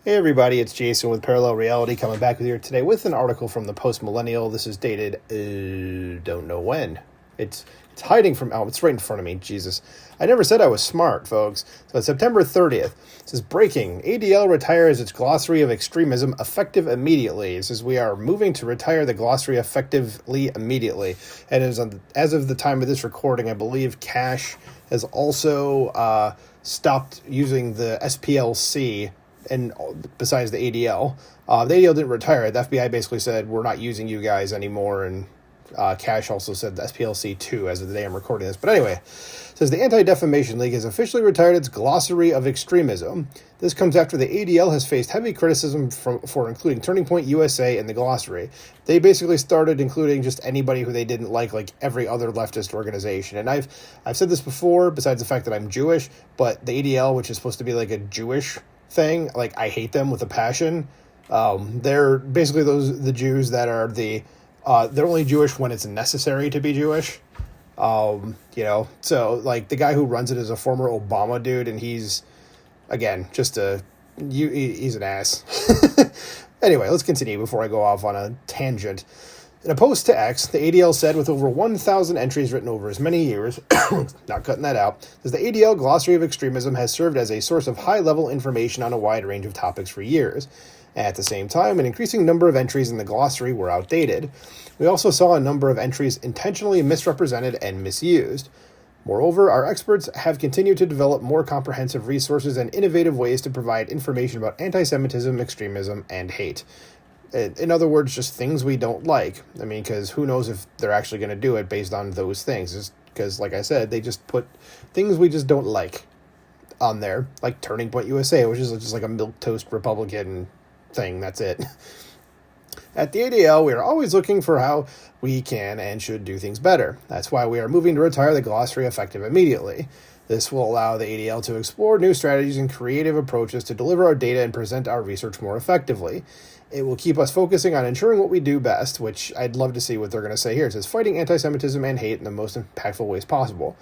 Hey everybody, it's Jason with Parallel Reality coming back with you today with an article from the Post Millennial. This is dated, don't know when. It's hiding from, it's right in front of me, Jesus. I never said I was smart, folks. So it's September 30th. It says, breaking, ADL retires its Glossary of Extremism effective immediately. It says, we are moving to retire the glossary effectively immediately. And as of the time of this recording, I believe Cash has also stopped using the SPLC, and besides the ADL. The ADL didn't retire it. The FBI basically said, we're not using you guys anymore, and Cash also said the SPLC too, as of the day I'm recording this. But anyway, it says the Anti-Defamation League has officially retired its Glossary of Extremism. This comes after the ADL has faced heavy criticism for including Turning Point USA in the glossary. They basically started including just anybody who they didn't like every other leftist organization. And I've said this before, besides the fact that I'm Jewish, but the ADL, which is supposed to be like a Jewish thing, like, I hate them with a passion. They're basically the Jews that are they're only Jewish when it's necessary to be Jewish. So like the guy who runs it is a former Obama dude, and he's, again, just he's an ass. Anyway, let's continue before I go off on a tangent. In a post to X, the ADL said, with over 1,000 entries written over as many years, not cutting that out, says the ADL Glossary of Extremism has served as a source of high-level information on a wide range of topics for years. At the same time, an increasing number of entries in the glossary were outdated. We also saw a number of entries intentionally misrepresented and misused. Moreover, our experts have continued to develop more comprehensive resources and innovative ways to provide information about anti-Semitism, extremism, and hate. In other words, just things we don't like. I mean, because who knows if they're actually going to do it based on those things. Just because, like I said, they just put things we just don't like on there, like Turning Point USA, which is just like a milquetoast Republican thing. That's it. At the ADL, we are always looking for how we can and should do things better. That's why we are moving to retire the glossary effective immediately. This will allow the ADL to explore new strategies and creative approaches to deliver our data and present our research more effectively. It will keep us focusing on ensuring what we do best, which I'd love to see what they're going to say here. It says, fighting anti-Semitism and hate in the most impactful ways possible.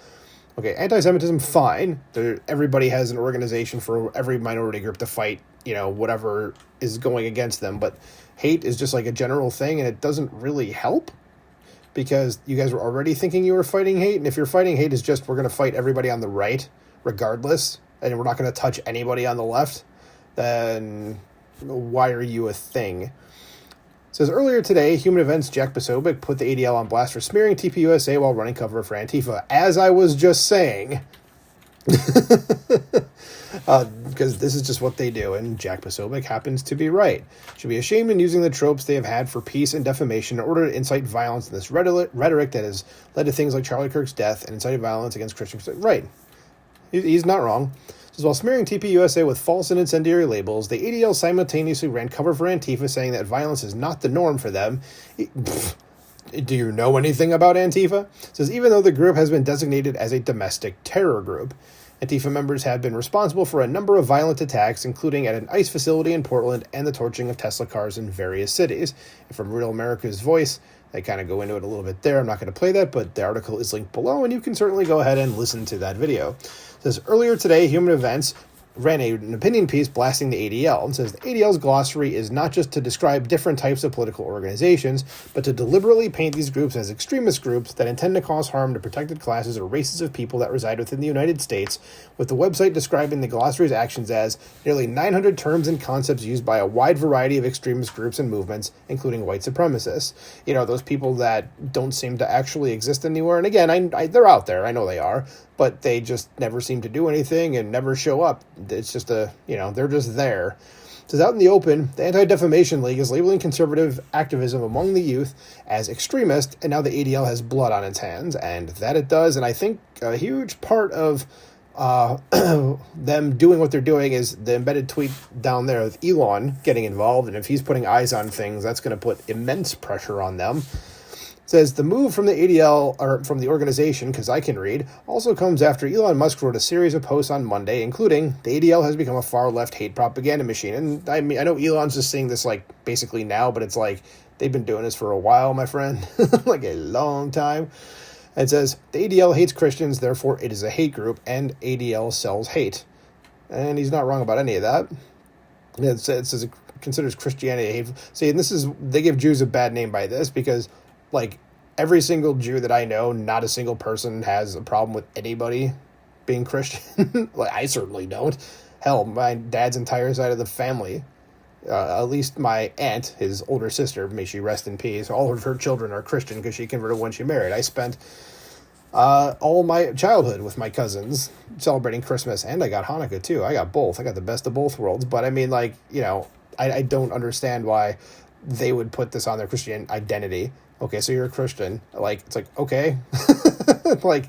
Okay, anti-Semitism, fine. Everybody has an organization for every minority group to fight, whatever is going against them. But hate is just like a general thing, and it doesn't really help, because you guys were already thinking you were fighting hate. And if you're fighting hate is just, we're going to fight everybody on the right, regardless, and we're not going to touch anybody on the left, then why are you a thing? It says, earlier today, Human Events' Jack Posobiec put the ADL on blast for smearing TPUSA while running cover for Antifa. As I was just saying, because this is just what they do, and Jack Posobiec happens to be right. Should be ashamed in using the tropes they have had for peace and defamation in order to incite violence in this rhetoric that has led to things like Charlie Kirk's death and incited violence against Christians. Right. He's not wrong. While smearing TPUSA with false and incendiary labels, the ADL simultaneously ran cover for Antifa, saying that violence is not the norm for them. Do you know anything about Antifa? It says, even though the group has been designated as a domestic terror group, Antifa members have been responsible for a number of violent attacks, including at an ICE facility in Portland and the torching of Tesla cars in various cities. And from Real America's Voice, they kind of go into it a little bit there. I'm not going to play that, but the article is linked below, and you can certainly go ahead and listen to that video. It says, earlier today, Human Events ran an opinion piece blasting the ADL, and says the ADL's glossary is not just to describe different types of political organizations, but to deliberately paint these groups as extremist groups that intend to cause harm to protected classes or races of people that reside within the United States, with the website describing the glossary's actions as nearly 900 terms and concepts used by a wide variety of extremist groups and movements, including white supremacists. Those people that don't seem to actually exist anywhere. And again, they're out there. I know they are, but they just never seem to do anything and never show up. It's just they're just there. It says, out in the open, the Anti-Defamation League is labeling conservative activism among the youth as extremist, and now the ADL has blood on its hands, and that it does. And I think a huge part of them doing what they're doing is the embedded tweet down there with Elon getting involved, and if he's putting eyes on things, that's going to put immense pressure on them. It says, the move from the ADL, or from the organization, because I can read, also comes after Elon Musk wrote a series of posts on Monday, including, the ADL has become a far-left hate propaganda machine. And I mean, I know Elon's just saying this, basically now, but it's like, they've been doing this for a while, my friend. Like a long time. It says, the ADL hates Christians, therefore it is a hate group, and ADL sells hate. And he's not wrong about any of that. It says it considers Christianity hateful. See, and they give Jews a bad name by this because, like, every single Jew that I know, not a single person has a problem with anybody being Christian. Like, I certainly don't. Hell, my dad's entire side of the family, at least my aunt, his older sister, may she rest in peace, all of her children are Christian because she converted when she married. I spent all my childhood with my cousins celebrating Christmas, and I got Hanukkah too. I got both. I got the best of both worlds. But I mean, like, I don't understand why they would put this on their Christian identity. Okay, so you're a Christian. Like, it's like, okay. Like,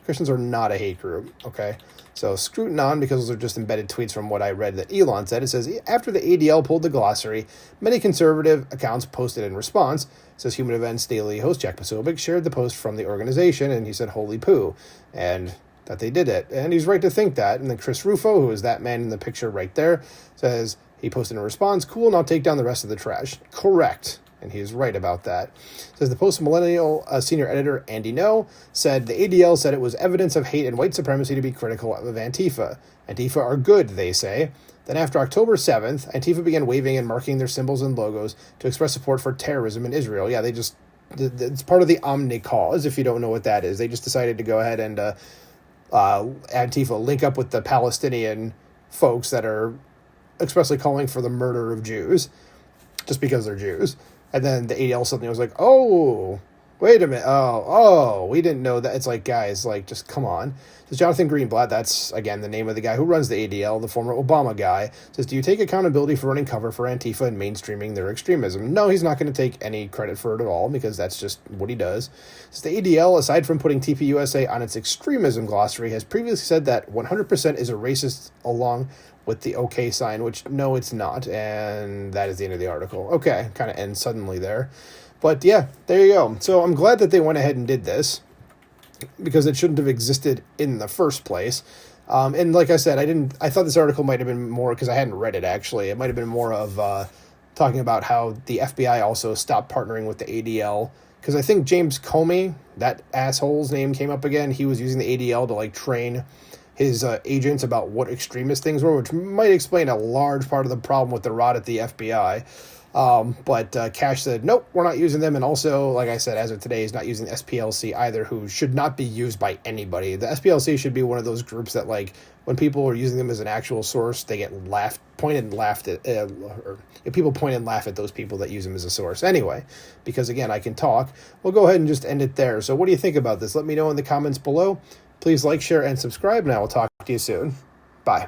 Christians are not a hate group, okay? So scrutin on, because those are just embedded tweets from what I read that Elon said. It says, after the ADL pulled the glossary, many conservative accounts posted in response. It says Human Events Daily host Jack Posobiec shared the post from the organization, and he said, holy poo, and that they did it. And he's right to think that. And then Chris Rufo, who is that man in the picture right there, says he posted in response, cool, now take down the rest of the trash. Correct. And he is right about that. It says the post-millennial senior editor, Andy No, said the ADL said it was evidence of hate and white supremacy to be critical of Antifa. Antifa are good, they say. Then after October 7th, Antifa began waving and marking their symbols and logos to express support for terrorism in Israel. Yeah, it's part of the Omni cause, if you don't know what that is. They just decided to go ahead and Antifa link up with the Palestinian folks that are expressly calling for the murder of Jews, just because they're Jews. And then the ADL suddenly was like, oh, wait a minute. Oh, we didn't know that. It's like, guys, like, just come on. Says Jonathan Greenblatt, that's, again, the name of the guy who runs the ADL, the former Obama guy, says, do you take accountability for running cover for Antifa and mainstreaming their extremism? No, he's not going to take any credit for it at all, because that's just what he does. Says the ADL, aside from putting TPUSA on its extremism glossary, has previously said that 100% is a racist along with the OK sign, which, no, it's not. And that is the end of the article. Okay, kind of ends suddenly there. But yeah, there you go. So I'm glad that they went ahead and did this, because it shouldn't have existed in the first place. And like I said, I thought this article might have been more, because I hadn't read it actually, it might have been more of talking about how the FBI also stopped partnering with the ADL. Because I think James Comey, that asshole's name came up again, he was using the ADL to like train his agents about what extremist things were, which might explain a large part of the problem with the rot at the FBI. But Cash said, nope, we're not using them. And also, like I said, as of today, he's not using the SPLC either, who should not be used by anybody. The SPLC should be one of those groups that, like, when people are using them as an actual source, they get pointed and laughed at, or people point and laugh at those people that use them as a source. Anyway, because again, I can talk, we'll go ahead and just end it there. So what do you think about this? Let me know in the comments below. Please like, share, and subscribe, and I will talk to you soon. Bye.